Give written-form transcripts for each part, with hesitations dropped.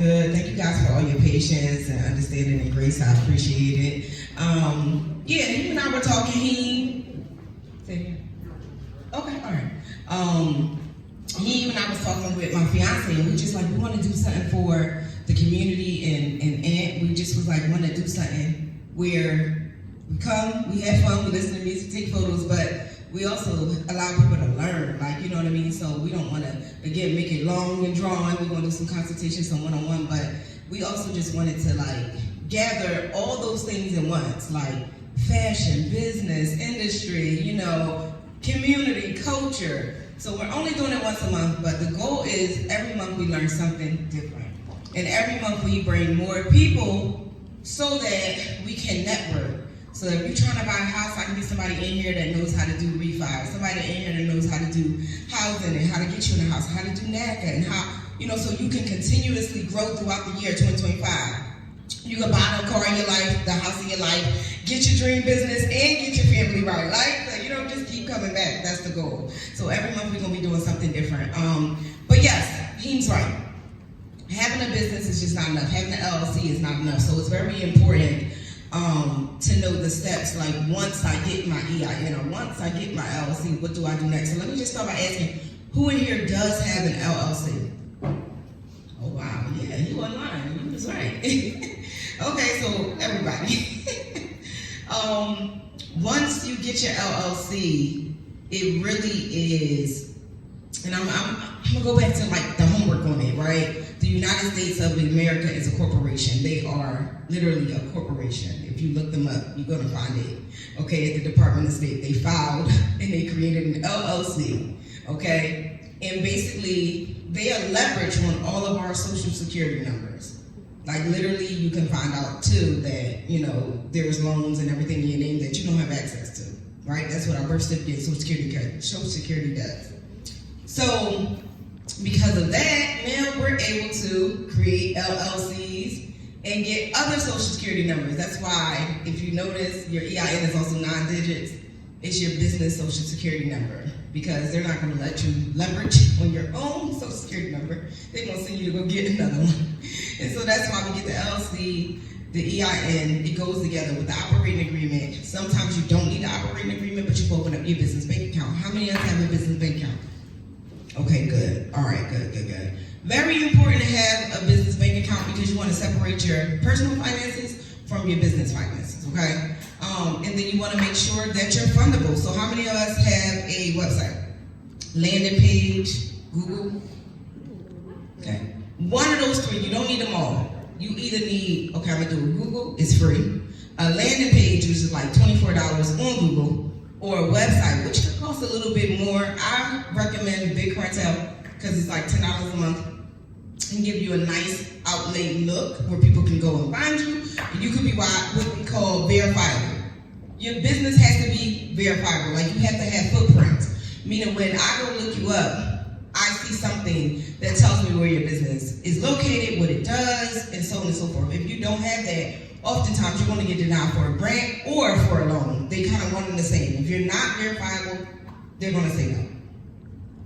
Good. Thank you guys for all your patience and understanding and grace. I appreciate it. Yeah, he and I were talking. Okay, all right. He and I was talking with my fiance, and we just like, we want to do something for the community and we just was like, want to do something where we come, we have fun, we listen to music, take photos, but we also allow people to learn, like, you know what I mean? So we don't want to, again, make it long and drawn. We want to do some consultations, some one-on-one, but we also just wanted to like gather all those things at once, like fashion, business, industry, you know, community, culture. So we're only doing it once a month, but the goal is every month we learn something different. And every month we bring more people so that we can network. So if you're trying to buy a house, I can get somebody in here that knows how to do refi, somebody in here that knows how to do housing and how to get you in a house, how to do NACA and how, you know, so you can continuously grow throughout the year 2025. You can buy the car in your life, the house in your life, get your dream business, and get your family right. Like, so you don't just keep coming back. That's the goal. So every month we're gonna be doing something different. But yes, he's right. Having a business is just not enough. Having an LLC is not enough. So it's very important to know the steps. Like once I get my EIN or once I get my LLC, what do I do next? So let me just start by asking, who in here does have an LLC? Oh wow, yeah, you online. You was right. Okay, so everybody. Once you get your LLC, it really is, and I'm gonna go back to like the homework on it, right? The United States of America is a corporation. They are literally a corporation. If you look them up, you're gonna find it. Okay, at the Department of State, they filed and they created an LLC. Okay, and basically they are leveraged on all of our social security numbers. Like literally, you can find out too that, you know, there's loans and everything in your name that you don't have access to, right? That's what our birth certificate, Social Security does. So because of that, now we're able to create LLCs and get other social security numbers. That's why, if you notice, your EIN is also 9 digits. It's your business social security number, because they're not gonna let you leverage on your own social security number. They're gonna send you to go get another one. And so that's why we get the LLC, the EIN, it goes together with the operating agreement. Sometimes you don't need the operating agreement, but you can open up your business bank account. How many of us have a business bank account? Okay, good. All right, good. Very important to have a business bank account because you want to separate your personal finances from your business finances, okay? And then you want to make sure that you're fundable. So how many of us have a website? Landing page, Google? Okay. One of those three, you don't need them all. You either need, okay, I'm gonna do Google, it's free. A landing page, which is like $24 on Google, or a website, which could cost a little bit more. I recommend Big Cartel because it's like $10 a month and give you a nice outlet look where people can go and find you. And you could be what we call verifiable. Your business has to be verifiable. Like you have to have footprints. Meaning when I go look you up, I see something that tells me where your business is located, what it does, and so on and so forth. If you don't have that, oftentimes you're going to get denied for a grant or for a loan. They kind of one and the same. If you're not verifiable, they're going to say no.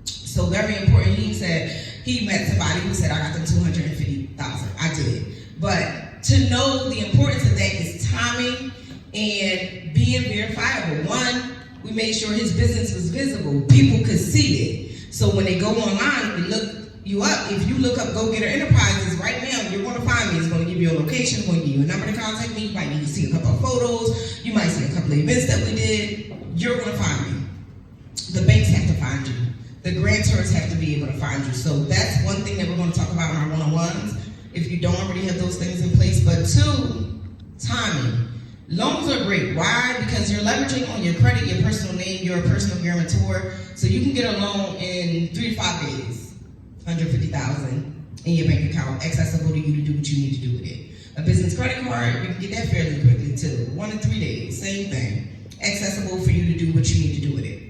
So very important. He said he met somebody who said, I got them $250,000. I did. But to know the importance of that is timing and being verifiable. One, we made sure his business was visible. People could see it. So when they go online and look you up, if you look up Go Getter Enterprises right now, you're going to find me. It's going to give you a location, it's going to give you a number to contact me. You might need to see a couple of photos. You might see a couple of events that we did. You're going to find me. The banks have to find you. The grantors have to be able to find you. So that's one thing that we're going to talk about in our one-on-ones, if you don't already have those things in place. But two, timing. Loans are great. Why? Because you're leveraging on your credit, your personal name, your personal guarantor. So you can get a loan in 3 to 5 days, $150,000 in your bank account, accessible to you to do what you need to do with it. A business credit card, you can get that fairly quickly too. 1 to 3 days, same thing. Accessible for you to do what you need to do with it.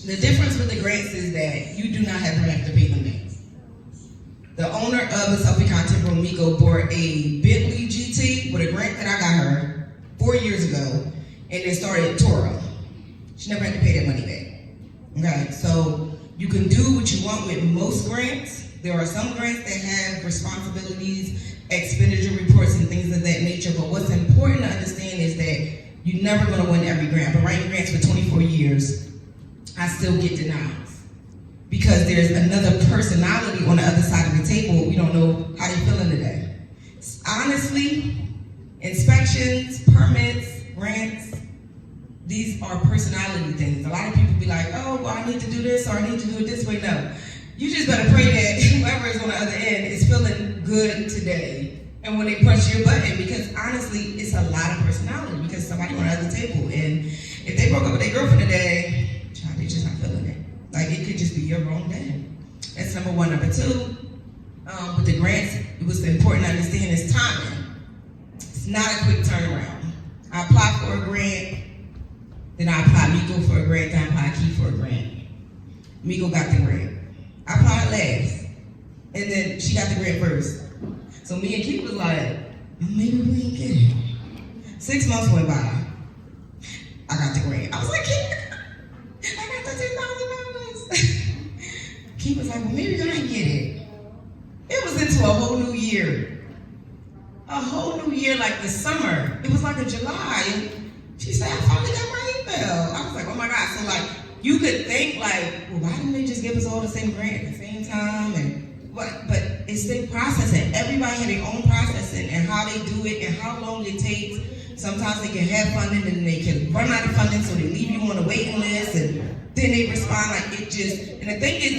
The difference with the grants is that you do not have to pay them back. The owner of the Selfie Content Room, Miko, bought a Bentley GT with a grant that I got her 4 years ago, and then started Toro. She never had to pay that money back. Okay, so you can do what you want with most grants, There are some grants that have responsibilities, expenditure reports, and things of that nature, but what's important to understand is that you're never going to win every grant. But writing grants for 24 years, I still get denials. Because there's another personality on the other side of the table. We don't know how they're feeling today. Honestly, inspections, permits, grants, these are personality things. A lot of people be like, oh, well, I need to do this, or I need to do it this way. No. You just better pray that whoever is on the other end is feeling good today. And when they press your button, because honestly, it's a lot of personality, because somebody on the other table, and if they broke up with their girlfriend today, child, they're just not feeling it. Like, it could just be your wrong day. That's number one. Number two, with the grants, it was important to understand is timing. It's not a quick turnaround. I applied for a grant, then I applied Miko for a grant, then I applied Keith for a grant. Miko got the grant. I applied last, and then she got the grant first. So me and Keith was like, maybe we ain't get it. 6 months went by. I got the grant. I was like, Keith, I got the $10,000. Keith was like, well, maybe I ain't get it. It was into a whole new year. A whole new year, like the summer. It was like a July. And she said, I finally got my email. I was like, oh my God. So like, you could think like, well, why didn't they just give us all the same grant at the same time? And what? But it's their processing. Everybody had their own processing and how they do it and how long it takes. Sometimes they can have funding and they can run out of funding, so they leave you on a waiting list, and then they respond like it just. And the thing is,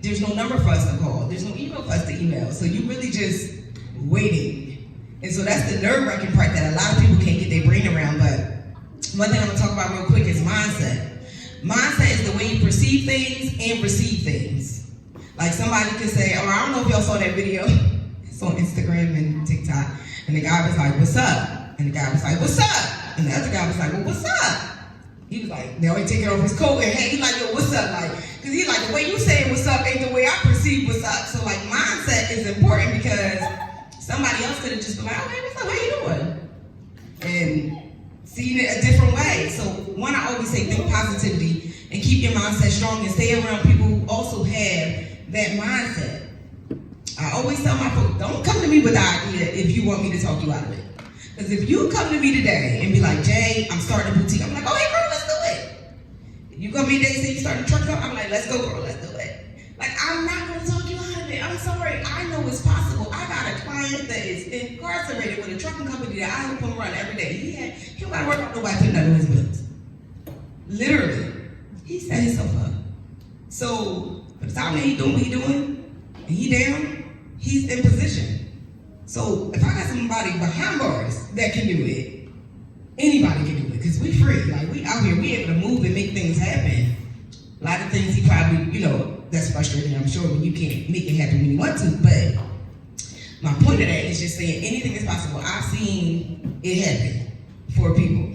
there's no number for us to call. There's no email for us to email. So you really just waiting. And so that's the nerve-wracking part that a lot of people can't get their brain around. But one thing I'm gonna talk about real quick is mindset. Mindset is the way you perceive things and receive things. Like somebody could say, oh, I don't know if y'all saw that video. It's on Instagram and TikTok. And the guy was like, what's up? And the guy was like, what's up? And the other guy was like, well, what's up? He was like, now he taking off his coat and hey, he's like, yo, what's up? Like, cause he's like, the way you saying what's up ain't the way I perceive what's up. So like mindset is important because somebody else could have just been like, oh, hey, what's up? How you doing? And seeing it a different way. So one, I always say think positivity and keep your mindset strong and stay around people who also have that mindset. I always tell my folks, don't come to me with the idea if you want me to talk you out of it. Because if you come to me today and be like, Jay, I'm starting a boutique, I'm like, oh, hey, girl, let's do it. If you come to me today and say you starting a truck company, I'm like, let's go, girl, let's do it. Like, I'm not going to talk you out of it. I'm sorry. I know it's possible. I got a client that is incarcerated with a trucking company that I help him run every day. He don't got to work on nobody putting under his bills. Literally. He set himself up. So, by the time that he's doing what he's doing, and he down, he's in position. So, if I got somebody behind bars that can do it, anybody can do it, because we free. Like, we out here, we able to move and make things happen. A lot of things he probably, that's frustrating, I'm sure, when you can't make it happen when you want to, but my point of that is just saying anything is possible. I've seen it happen for people,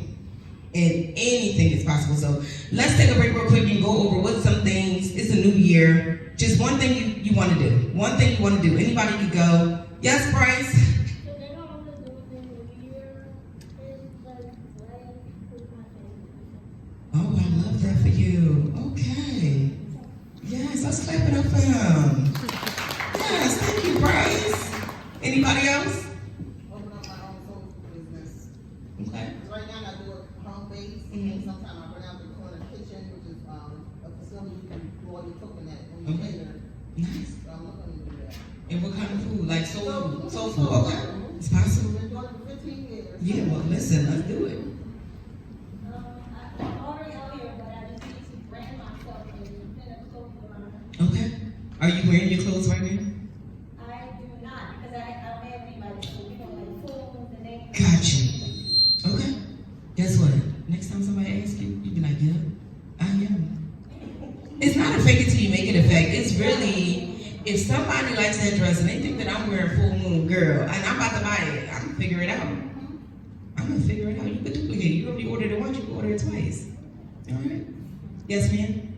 and anything is possible. So let's take a break real quick and go over what some things, it's a new year, just one thing you want to do. One thing you want to do. Anybody could go. Yes, Bryce? Oh, I love that for you. Okay. Yes, let's clap it up for him. Yes, thank you, Bryce. Anybody else? Open up my own soul business. Okay. Right now I do a home base, and sometimes I run out the corner kitchen, which is a facility you can do all your cooking at when you're later. Nice. So I'm looking to do that. And what kind of food? Like soul food? Okay. It's possible. I've been doing it for 15 years. Yeah, well, listen, let's do it. I'm already out here, but I just need to brand myself and finish cooking around. Okay. Are you wearing your clothes right now? I do not, because I don't have anybody, so we don't like phones and they. Gotcha. Okay. Guess what? Next time somebody asks you, you be like, yeah, I am. It's not a fake it till you make it a fact. It's really, if somebody likes that dress and they think that I'm wearing full moon, girl, and I'm about to buy it, I'm gonna figure it out. I'm gonna figure it out. You could duplicate it. You already ordered it once, you can order it twice. All right. Yes, ma'am?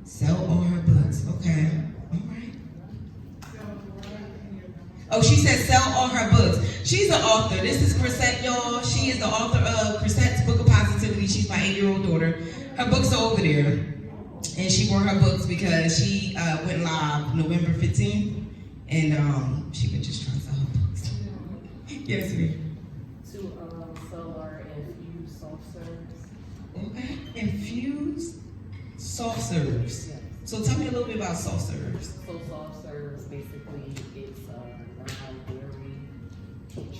Sell all her books. Okay. All right. Oh, she said sell all her books. She's an author. This is Chrisette, y'all. She is the author of Chrisette's Book of Positivity. She's my 8-year-old daughter. Her books are over there. and she brought her books because she went live November 15th, and she was just trying to sell her books. Yes, ma'am. To sell our infused soft serves. Okay. Infused soft serves. Yes. So tell me a little bit about soft serves. So soft serves, basically, it's a non-dairy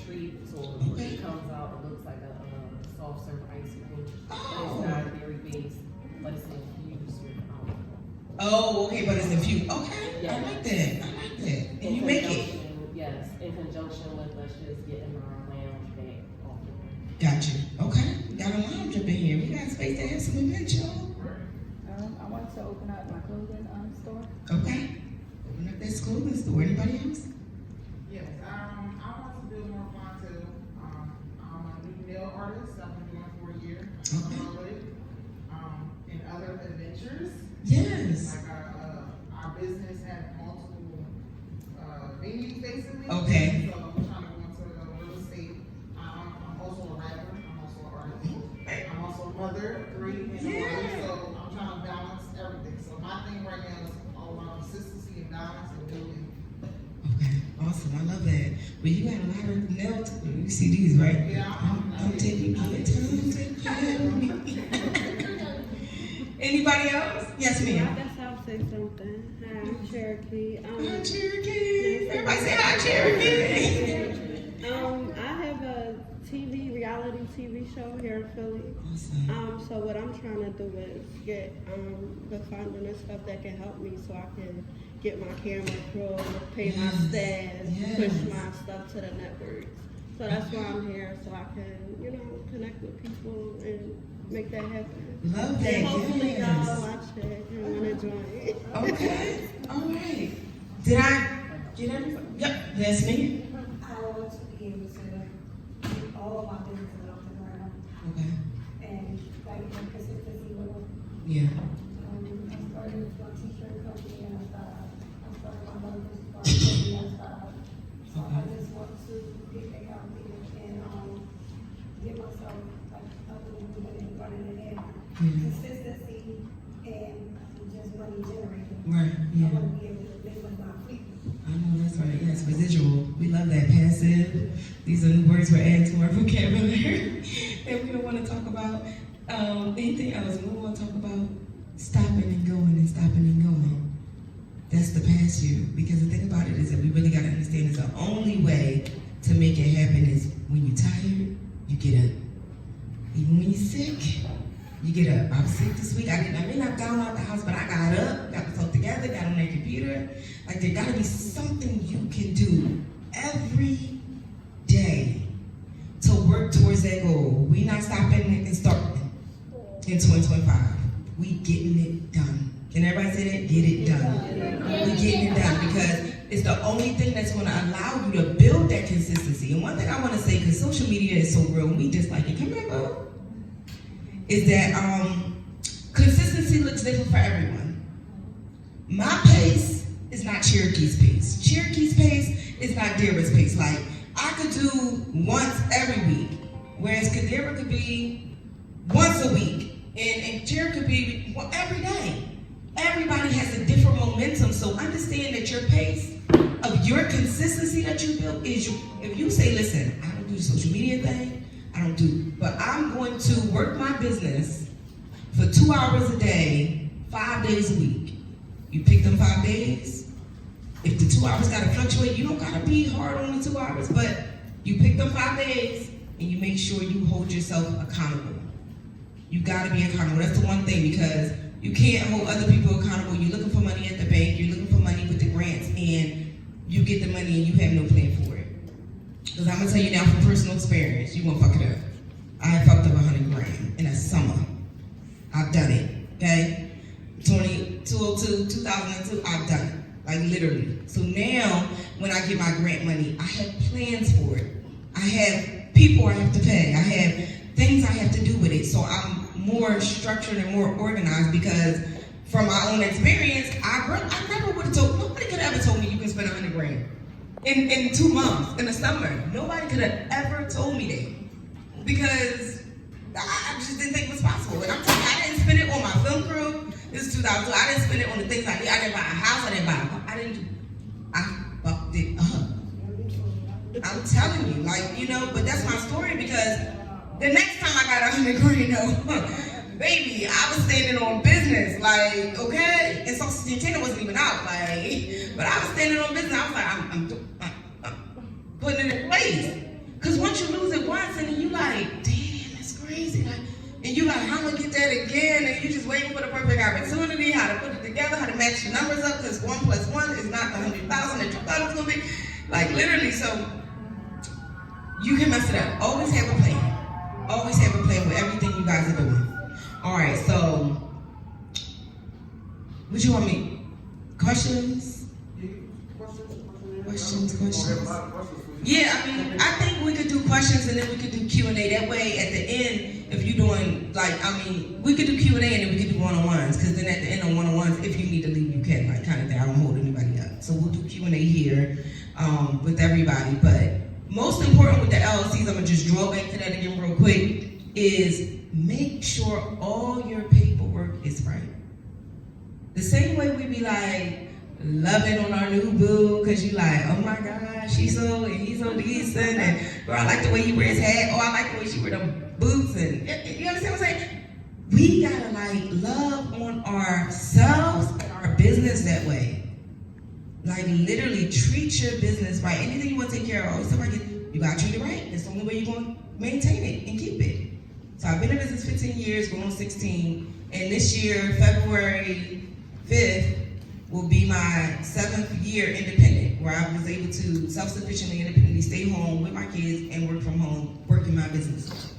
treat. So Okay. it comes out, it looks like a soft serve ice cream. But Oh. it's not dairy based, but it's infused with alcohol. Oh, okay, but it's infused. Okay, I Yeah. like that. I like that. And you make it. Yes, in conjunction with us just getting our lounge back off the ground. Got you. Okay. We got a lounge up in here. We got space to have some events, y'all. I want to open up my clothing store. Okay. Open up that clothing store. Anybody else? Yes, I want to build more clientele. I'm a new nail artist. I've been doing it for a year. Okay. And other adventures. Yes. Like our business has multiple venues basically. Okay. So I'm trying to go into real estate. I'm also a rapper. I'm also an artist. I'm also a mother, 3, and a Yes. wife. So I'm trying to balance everything. So my thing right now is all about consistency and balance and building. Okay. Awesome. I love that. Well, you got a lot of nail. You see these, right? Yeah, I'm taking care of me. Anybody else? Yes, I ma'am. guess I'll say something. Hi, I'm Cherokee. Hi, Cherokee. Everybody say hi, Cherokee. I have a reality TV show here in Philly. Awesome. So what I'm trying to do is get the funding and stuff that can help me so I can get my camera crew, pay my staff, push my stuff to the networks. So that's why I'm here, so I can, connect with people and make that happen. Love that. And hopefully Yes. y'all watch it and want to join. Okay. All right. Did I get everything? Yep. That's me. I want to be able to get all of my businesses off the ground Okay. and like the consistency with them. Yeah. I started with my t-shirt company and I started my local company and so I just want to get back out there and get myself like up and moving and running it in. Consistency and just money generating. Right. I Yeah. want to be able to live with my people. I know that's right. Yes, residual. We love that. Passive. These are new words we're adding to our vocabulary. And we don't want to talk about anything else. We want to talk about stopping and going and stopping and going. That's the past you. Because the thing about it is that we really got to understand is the only way to make it happen is when you're tired, you get up. Even when you're sick, you get up. I was sick this week. I may not gone out the house, but I got up, got myself together, got on that computer. Like there gotta be something you can do every day to work towards that goal. We not stopping and starting in 2025. We getting it done. Can everybody say that? Get it done. We getting it done because it's the only thing that's gonna allow you to build that consistency. And one thing I wanna say, because social media is so real, and we dislike it. Come here, boo. Is that consistency looks different for everyone. My pace is not Cherokee's pace. Cherokee's pace is not Dara's pace. Like, I could do once every week, whereas Dara could be once a week, and Cherokee could be every day. Everybody has a different momentum, so understand that your pace of your consistency that you build is if you say, listen, I don't do the social media thing, but I'm going to work my business for 2 hours a day, 5 days a week. You pick them 5 days. If the 2 hours gotta fluctuate, you don't gotta be hard on the 2 hours, but you pick them 5 days and you make sure you hold yourself accountable. You gotta be accountable. That's the one thing, because you can't hold other people accountable. You're looking for money at the bank, you're looking for money with the grants, and you get the money and you have no plan for it. Because I'm gonna tell you now from personal experience, you won't fuck it up. I have fucked up $100,000 in a summer. I've done it, okay? 2002, I've done it, like literally. So now, when I get my grant money, I have plans for it. I have people I have to pay. I have things I have to do with it. So I'm more structured and more organized because from my own experience, I never would have told, nobody could have ever told me you can spend $100,000 in 2 months, in the summer. Nobody could have ever told me that because I just didn't think it was possible. And I'm telling you, I didn't spend it on my film crew. It's too 2002. I didn't spend it on the things I did. I didn't buy a house. I didn't buy a car. I fucked it up. I'm telling you, like, you know, but that's my story because the next time I got 100 grand, baby, I was standing on business, like, okay? And Social Security wasn't even out, like, but I was standing on business. I was like, I'm putting it in place. Because once you lose it once, and then you like, damn, that's crazy. Like, and you like, how am I gonna get that again? And you just waiting for the perfect opportunity, how to put it together, how to match your numbers up, because 1 + 1 is not the 100,000 that you thought it was gonna be. Like, literally, so you can mess it up. Always have a plan. Always have a plan with everything you guys are doing. All right, so what you want me? Questions? Questions. Yeah, I mean, I think we could do questions and then we could do Q&A. That way, at the end, if you're doing, like, I mean, we could do Q&A and then we could do one-on-ones. Because then at the end of one-on-ones, if you need to leave, you can, like, kind of thing. I don't hold anybody up. So we'll do Q&A here with everybody. But most important with the LLCs, I'm going to just draw back to that again real quick, is make sure all your paperwork is right. The same way we be like, loving on our new boo, cause you like, oh my gosh, he's so decent, and girl, I like the way he wears his hat, oh, I like the way she wear them boots, and you understand what I'm saying? We gotta like love on ourselves and our business that way. Like literally treat your business right. Anything you want to take care of, you gotta treat it right. That's the only way you're gonna maintain it and keep it. So I've been in business 15 years, going on 16, and this year, February 5th, will be my 7th year independent, where I was able to self-sufficiently, independently stay home with my kids and work from home, working my business.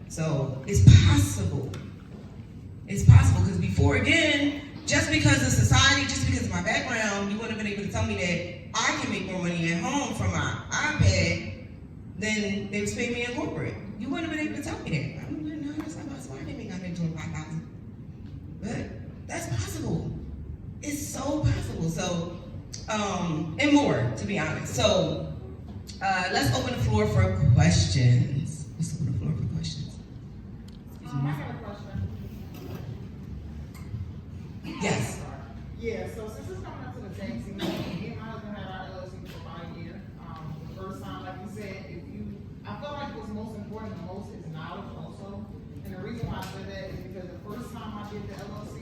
So it's possible. It's possible, because before, again, just because of society, just because of my background, you wouldn't have been able to tell me that I can make more money at home from my iPad than they was paying me in corporate. You wouldn't have been able to tell me that. I'm like, no, that's not possible. I didn't make $5,000. But that's possible. It's so possible. So, and more, to be honest. So, let's open the floor for questions. Let's open the floor for questions. I got a question. Yes. Yeah, so since it's coming up to the tax season, me and my husband had our LLC for about a year. The first time, like you said, I feel like what's most important the most is knowledge also. And the reason why I said that is because the first time I did the LLC,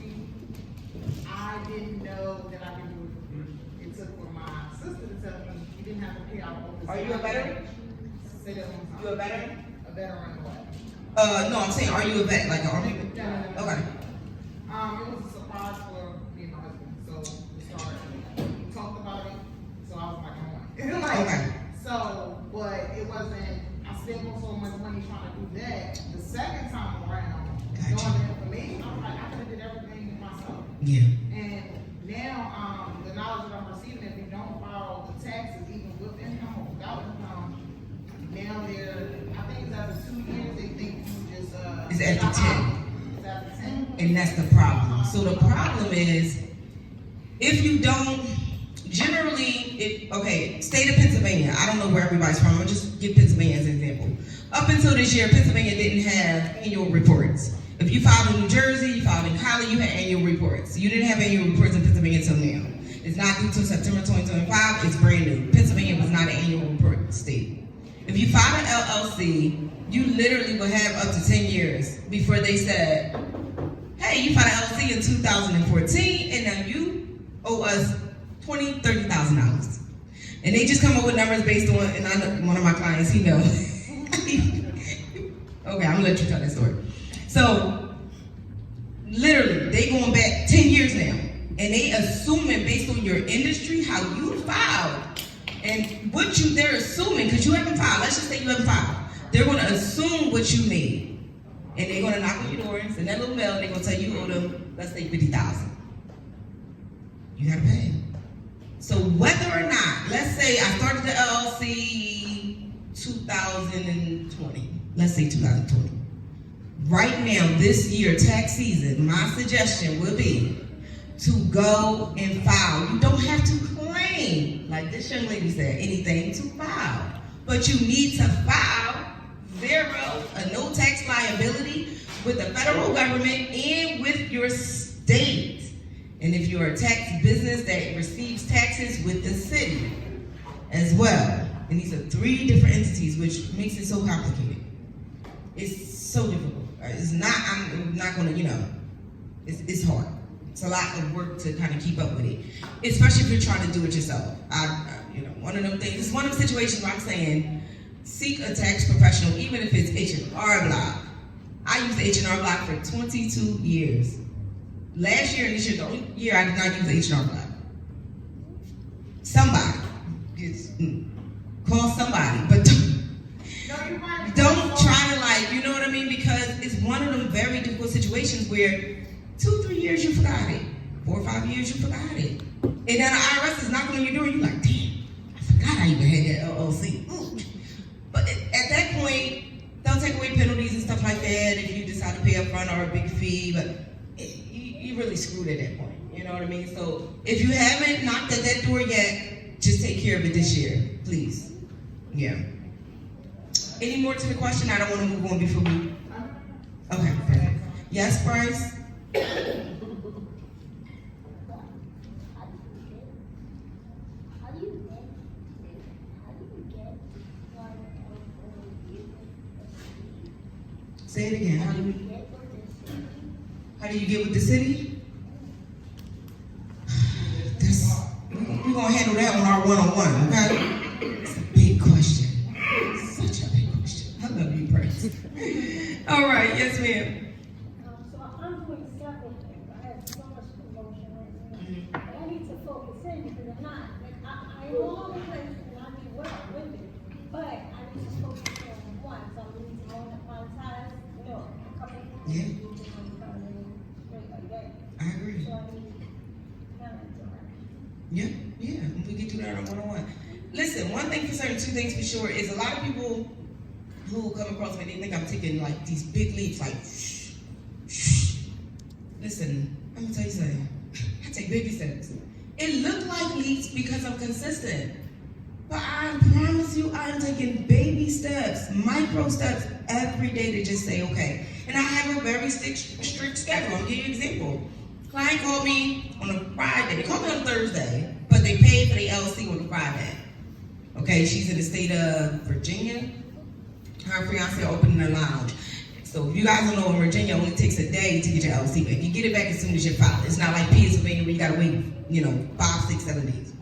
I didn't know that I could do it for free. It took for my sister to tell me you didn't have to pay out all this. Are you a veteran? Say that one time. You a veteran? A veteran what? No, I'm saying, are you a vet, like an army? No. Okay. It was a surprise for me and my husband. So we started, we talked about it. So I was like, I'm on. Like, Okay. So, but it wasn't, I spent so much money trying to do that. The second time around, Gotcha. knowing the information, I was like, I could have did everything myself. Yeah. And now, the knowledge that I'm receiving, if you don't file the taxes, even with income or without income, now I think it's after 2 years, they think you just, It's after 10. It's after 10. And that's the problem. So the problem is, if you don't, generally, state of Pennsylvania, I don't know where everybody's from, I'll just give Pennsylvania as an example. Up until this year, Pennsylvania didn't have annual reports. If you filed in New Jersey, you filed in Cali, you had annual reports. You didn't have annual reports in Pennsylvania until now. It's not due till September 2025, it's brand new. Pennsylvania was not an annual report state. If you filed an LLC, you literally will have up to 10 years before they said, hey, you filed an LLC in 2014, and now you owe us $20,000, $30,000. And they just come up with numbers based on, and I know one of my clients, he knows. Okay, I'm gonna let you tell that story. So, literally, they going back 10 years now, and they assuming based on your industry, how you filed, and what they're assuming, because you haven't filed, let's just say you haven't filed, they're gonna assume what you made, and they're gonna knock on your door and send that little mail, and they're gonna tell you owe them, let's say $50,000. You gotta pay. So whether or not, let's say I started the LLC 2020, let's say 2020. Right now, this year, tax season, my suggestion will be to go and file. You don't have to claim, like this young lady said, anything to file. But you need to file a no tax liability with the federal government and with your state. And if you're a tax business that receives taxes with the city as well. And these are 3 different entities, which makes it so complicated. It's so difficult. It's not, I'm not gonna, it's hard. It's a lot of work to kind of keep up with it, especially if you're trying to do it yourself. One of them things, it's one of the situations where I'm saying, seek a tax professional, even if it's H&R Block. I used the H&R Block for 22 years. Last year and this year, the only year I did not use the H&R Block. Somebody, call somebody, but don't try to you know what I mean? Because it's one of them very difficult situations where 2-3 years you forgot it, 4 or 5 years you forgot it. And then the IRS is knocking on your door and you're like, damn, I forgot I even had that LLC. But at that point, they'll take away penalties and stuff like that if you decide to pay up front or a big fee, but you really screwed at that point. You know what I mean? So if you haven't knocked at that door yet, just take care of it this year, please. Yeah. Any more to the question? I don't want to move on before we... Okay, perfect. Yes, Bryce? Say it again. How do you get with the city? We're going to handle that on our one-on-one, okay? It's a big question. Such a big question. I love you, Bryce. All right, yes, ma'am. So I'm doing several things. I have so much promotion right now. But I need to focus in because I'm not. I know all the places and I do well with it. But I need to focus on one. So I'm going to monetize, a couple of things. Yeah. Straight like that. I agree. So I need kind of direction. Yeah. We can do that on one-on-one. Listen, one thing for certain, 2 things for sure, is a lot of people who come across me, they think I'm taking these big leaps, Listen, I'm gonna tell you something. I take baby steps. It looked like leaps because I'm consistent. But I promise you, I'm taking baby steps, micro steps every day to just say, okay. And I have a very strict schedule. I'll give you an example. Client called me on a Friday. They called me on Thursday, but they paid for the LLC on the Friday. Okay, she's in the state of Virginia. Her fiance opening a lounge. So if you guys don't know, in Virginia, it only takes a day to get your LLC back. You get it back as soon as you file it. It's not like Pennsylvania where you gotta wait, 5, 6, 7 days.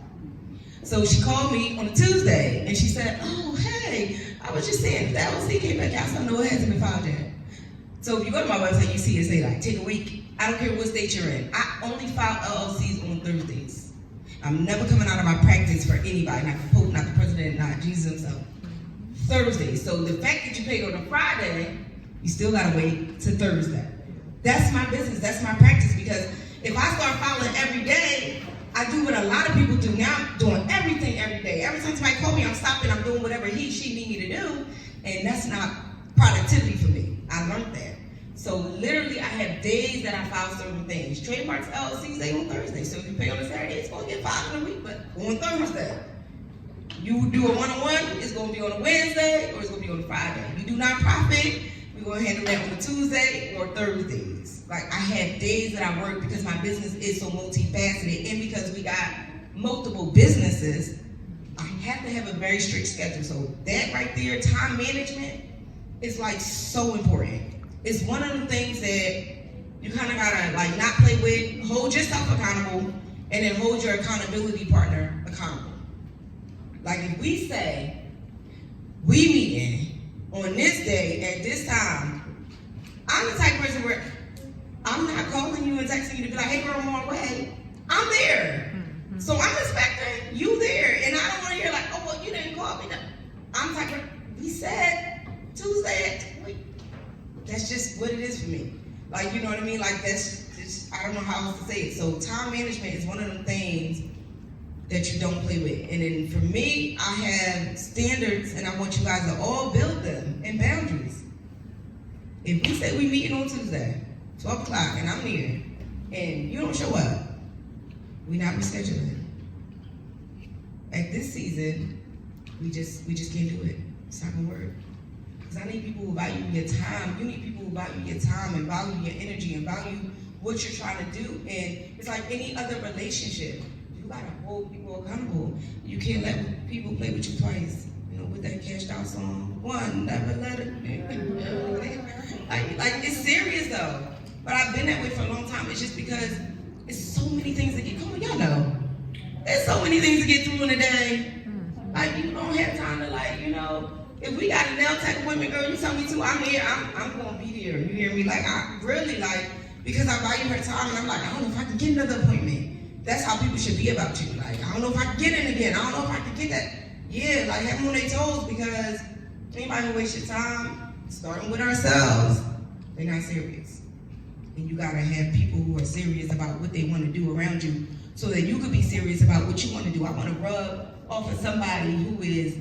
So she called me on a Tuesday and she said, oh, hey, I was just saying, the LLC came back out, so I know it hasn't been filed yet. So if you go to my website, you see it say take a week. I don't care what state you're in. I only file LLCs on Thursdays. I'm never coming out of my practice for anybody, not the Pope, not the President, not Jesus himself. Thursday. So the fact that you paid on a Friday, you still gotta wait to Thursday. That's my business, that's my practice, because if I start filing every day, I do what a lot of people do now, I'm doing everything every day. Every time somebody calls me, I'm stopping, I'm doing whatever he, she need me to do, and that's not productivity for me. I learned that. So literally, I have days that I file certain things. Trademarks, LLCs, they on Thursday. So if you pay on a Saturday, it's gonna get filed in a week, but on Thursday. You do a one-on-one, it's gonna be on a Wednesday, or it's gonna be on a Friday. You do not profit, we're gonna handle that on a Tuesday or Thursdays. I have days that I work because my business is so multifaceted, and because we got multiple businesses, I have to have a very strict schedule. So that right there, time management, is so important. It's one of the things that you kind of gotta not play with, hold yourself accountable, and then hold your accountability partner accountable. If we say, we meeting on this day at this time, I'm the type of person where I'm not calling you and texting you to be like, hey girl, I'm on my way. I'm there. Mm-hmm. So I'm expecting you there. And I don't want to hear oh, well, you didn't call me. I'm the type of, we said Tuesday. That's just what it is for me. You know what I mean? That's just, I don't know how else to say it. So time management is one of them things that you don't play with. And then for me, I have standards and I want you guys to all build them and boundaries. If we say we meeting on Tuesday, 12 o'clock, and I'm here, and you don't show up, we're not rescheduling. At this season, we just can't do it. It's not gonna work. Because I need people who value your time. You need people who value your time and value your energy and value what you're trying to do. And it's like any other relationship. You gotta hold people accountable. You can't let people play with you twice. You know, with that cashed out song. One, never let it. Like it's serious though. But I've been that way for a long time. It's just because it's so many things to get. Come on, y'all know. There's so many things to get through in a day. Like you don't have time to if we got a nail tech appointment, girl, you tell me to, I'm here. I'm gonna be there. You hear me? Like I really because I value her time, and I'm like, I don't know if I can get another appointment. That's how people should be about you. Like I don't know if I can get in again. I don't know if I can get that. Yeah, like have them on their toes because anybody who wastes your time, starting with ourselves, they're not serious. And you gotta have people who are serious about what they want to do around you, so that you could be serious about what you want to do. I want to rub off of somebody who is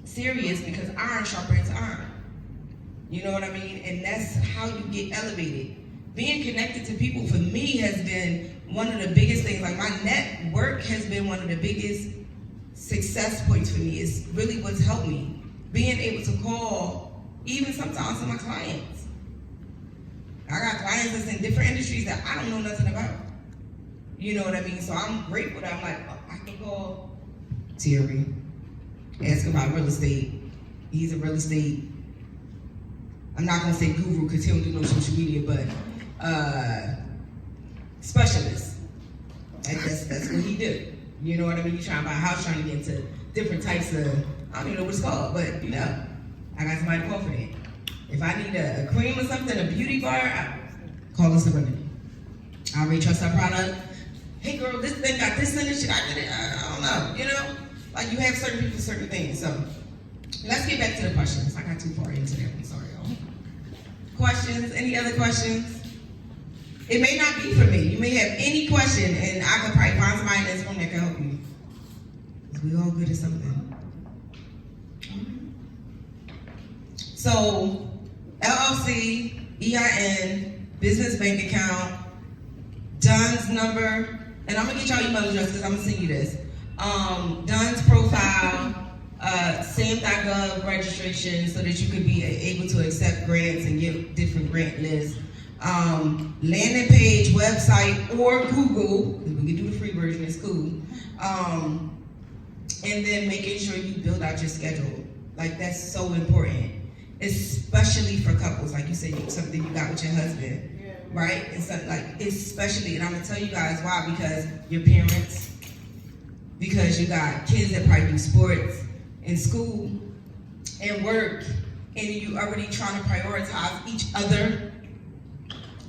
serious because iron sharpens iron. You know what I mean? And that's how you get elevated. Being connected to people for me has been one of the biggest things. Like my network has been one of the biggest success points for me. It's really what's helped me. Being able to call, even sometimes to my clients. I got clients that's in different industries that I don't know nothing about. You know what I mean? So I'm grateful that I'm like, I can call Terry, ask about real estate. He's a real estate, I'm not gonna say guru because he don't do no social media, but specialist. That's what he do. You know what I mean? You trying to buy a house, trying to get into different types of, I don't even know what it's called, but I got somebody to call for that. If I need a cream or something, a beauty bar, I call us a remedy. I already trust our product. Hey girl, this thing got this in it, should I get it? I don't know, Like you have certain people for certain things. So let's get back to the questions. I got too far into that one, sorry y'all. Questions, any other questions? It may not be for me. You may have any question and I could probably find somebody in this room that can help you. Because we all good at something. So, LLC, EIN, business bank account, Dunn's number, and I'm gonna get y'all email address because I'm gonna send you this. Dunn's profile, SAM.gov registration so that you could be able to accept grants and get different grant lists. Landing page, website, or Google, because we can do the free version, it's cool. And then making sure you build out your schedule. Like that's so important, especially for couples. Like you said, something you got with your husband, right? And so, like especially, and I'm gonna tell you guys why, because your parents, because you got kids that probably do sports in school and work, and you already trying to prioritize each other.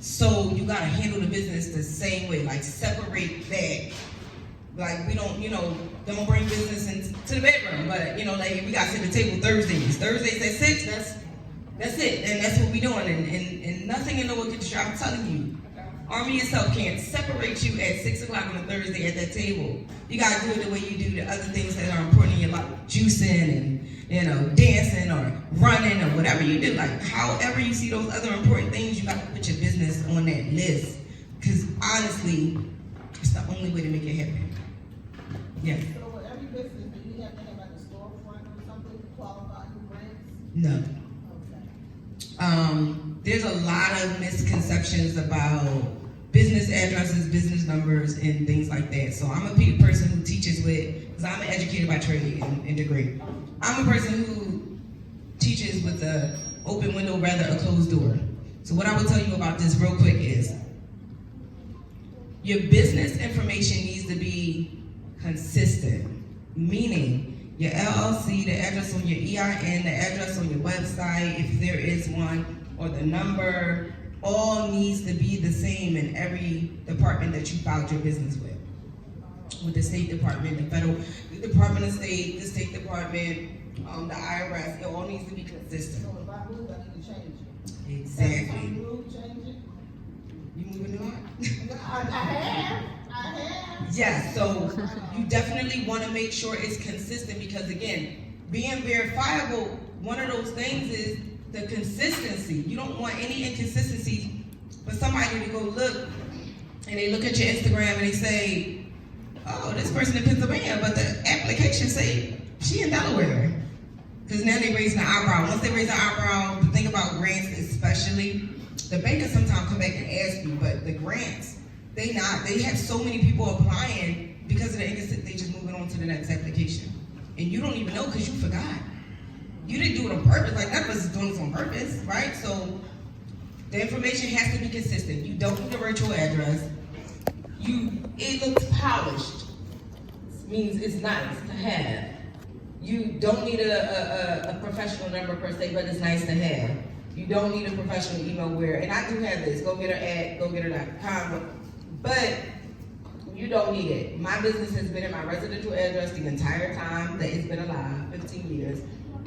So you gotta handle the business the same way, like separate that. Like we don't, don't bring business into the bedroom, but like we gotta sit at the table Thursdays at 6, that's it, and that's what we doing, and nothing in the world can distract. I'm telling you, Army yourself can't separate you at 6 o'clock on a Thursday at that table. You gotta do it the way you do the other things that are important in your life, juicing and dancing or running or whatever you do. Like however you see those other important things, you gotta put your business on that list. Because honestly, it's the only way to make it happen. Yeah. So with every business, do you have to have like a storefront or something to qualify for grants? No. Okay. There's a lot of misconceptions about business addresses, business numbers, and things like that. So I'm a person who teaches because I'm an educator by trade and degree. I'm a person who teaches with an open window rather a closed door. So what I will tell you about this real quick is your business information needs to be consistent, meaning your LLC, the address on your EIN, the address on your website, if there is one, or the number, all needs to be the same in every department that you filed your business with the State Department, the Department of State, the State Department, the IRS, it all needs to be consistent. So if I move, I need to change it. Exactly. If I move, change it. You moving on? I have. Yes, so you definitely want to make sure it's consistent because again, being verifiable, one of those things is the consistency. You don't want any inconsistencies for somebody to go look and they look at your Instagram and they say, oh, this person in Pennsylvania, but the application say she in Delaware. Because now they raise the eyebrow. Once they raise the eyebrow, the thing about grants especially The bankers sometimes come back and ask me, but the grants, they have so many people applying because of the inconsistent, they just moving on to the next application. And you don't even know because you forgot. You didn't do it on purpose, like none of us is doing this on purpose, right? So the information has to be consistent. You don't need a virtual address. It looks polished. It means it's nice to have. You don't need a professional number per se, but it's nice to have. You don't need a professional email and I do have this, gogetter@gogetter.com, but you don't need it. My business has been in my residential address the entire time that it's been alive, 15 years.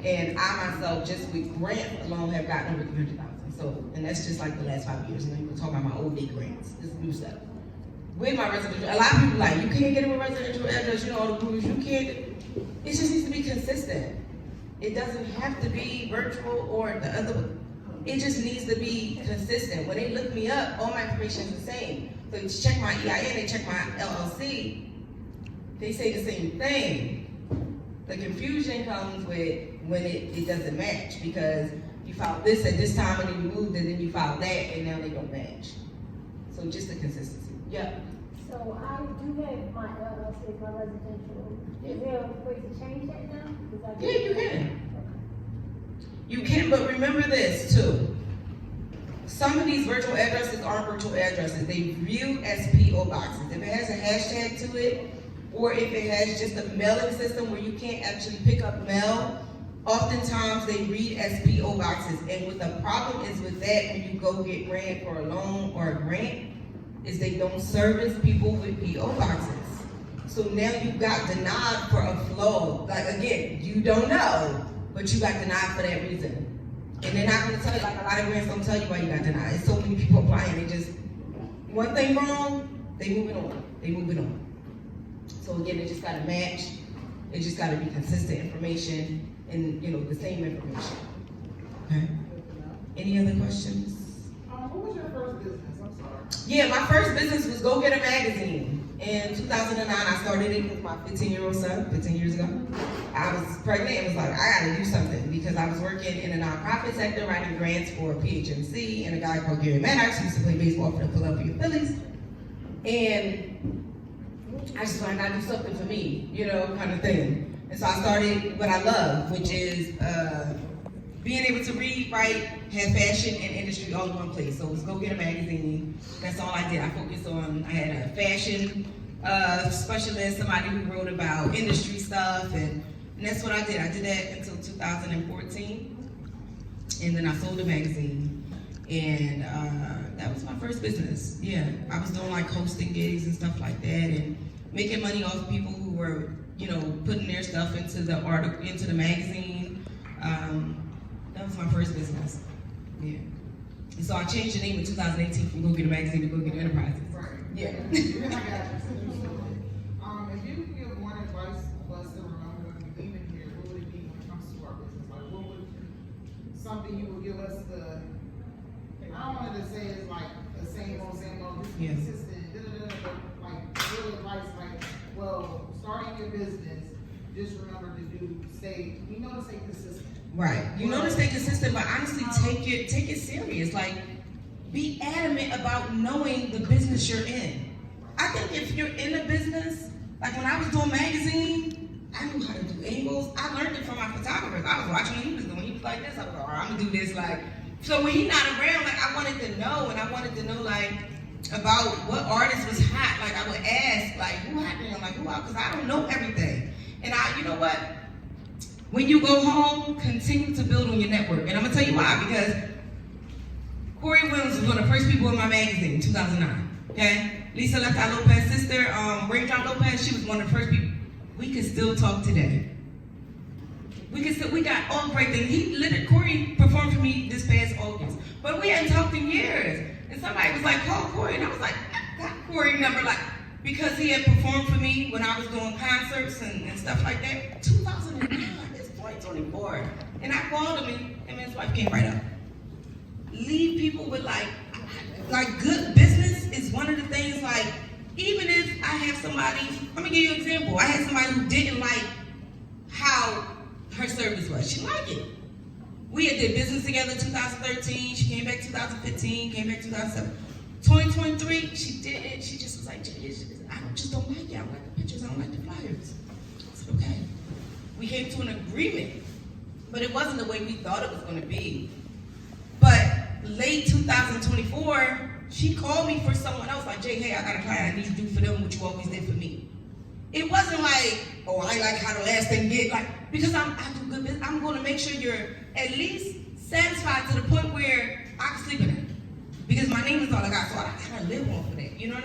And I myself, just with grants alone, have gotten over 300,000. So, and that's just like the last 5 years. And then we're talking about my old day grants. This is new stuff. With my residential, a lot of people like, you can't get a residential address, all the rules, you can't. It just needs to be consistent. It doesn't have to be virtual or the other. It just needs to be consistent. When they look me up, all my information is the same. So you check my EIN, they check my LLC, they say the same thing. The confusion comes with when it doesn't match because you filed this at this time and then you moved and then you filed that and now they don't match. So just the consistency. Yeah. So I do have my LLC, my residential. Is there a way to change that now? Yeah, you can. You can, but remember this too. Some of these virtual addresses aren't virtual addresses. They view as PO boxes. If it has a hashtag to it, or if it has just a mailing system where you can't actually pick up mail, oftentimes they read as PO boxes. And what the problem is with that when you go get grant for a loan or a grant, is they don't service people with PO boxes. So now you got denied for a flow. Like again, you don't know, but you got denied for that reason. And they're not gonna tell you, like a lot of grants don't tell you why you got denied. There's so many people applying, they just, one thing wrong, they moving on. So again, it just gotta match, it just gotta be consistent information and the same information. Okay. Any other questions? What was your first business? I'm sorry. Yeah, my first business was Go Getter Magazine. In 2009, I started it with my 15-year-old son, 15 years ago. I was pregnant and was like, I gotta do something because I was working in the nonprofit sector, writing grants for PHMC and a guy called Gary Maddox who used to play baseball for the Philadelphia Phillies. And I just thought I gotta do something for me, kind of thing. And so I started what I love, which is being able to read, write, have fashion and industry all in one place. So it was Go Get a Magazine. That's all I did. I focused on, I had a fashion specialist, somebody who wrote about industry stuff, and that's what I did. I did that until 2014. And then I sold the magazine. And that was my first business. Yeah, I was doing like hosting gigs and stuff like that and making money off people who were, putting their stuff into the article, into the magazine. That was my first business. Yeah. And so I changed the name in 2018 from Go Get a Magazine to Go Get Enterprises. Right. Yeah. I got you. If you could give one advice for us to remember when we leave in here, what would it be when it comes to our business? Like, what would something you would give us I don't want to say it's like the same old, just be consistent, but like real advice, like, well, starting your business, just remember to stay consistent. Right. To stay consistent, but honestly, take it serious. Like, be adamant about knowing the business you're in. I think if you're in a business, like when I was doing magazine, I knew how to do angles. I learned it from my photographers. I was watching what he was doing. He was like this. I was like, all right, I'm gonna do this. Like, so when he's not around, like I wanted to know, like about what artist was hot. Like I would ask, like who hot now? Like who out? Because I don't know everything. And you know what? When you go home, continue to build on your network. And I'm gonna tell you why, because Corey Williams was one of the first people in my magazine in 2009, okay? Lisa Lopez's sister, Raindrop Lopez, she was one of the first people. We can still talk today. We got all great things. Corey performed for me this past August, but we hadn't talked in years. And somebody was like, call Corey, and I was like, I got Corey number, like, because he had performed for me when I was doing concerts and stuff like that. 2009. 24, and I called him, and his wife came right up. Leave people with like good business is one of the things. Like even if I have somebody, let me give you an example. I had somebody who didn't like how her service was. She liked it. We had did business together in 2013. She came back 2015, came back 2007. 2023, she didn't. She just was like, I just don't like it. I don't like the pictures. I don't like the flyers. I said, okay. We came to an agreement, but it wasn't the way we thought it was going to be. But late 2024, she called me for someone else, like, Jay, hey, I got a client I need you to do for them what you always did for me. It wasn't like, oh, I like how the last thing get, like, because I do good business, I'm going to make sure you're at least satisfied to the point where I can sleep in it. Because my name is all I got, so I gotta live on for that. You know what I mean?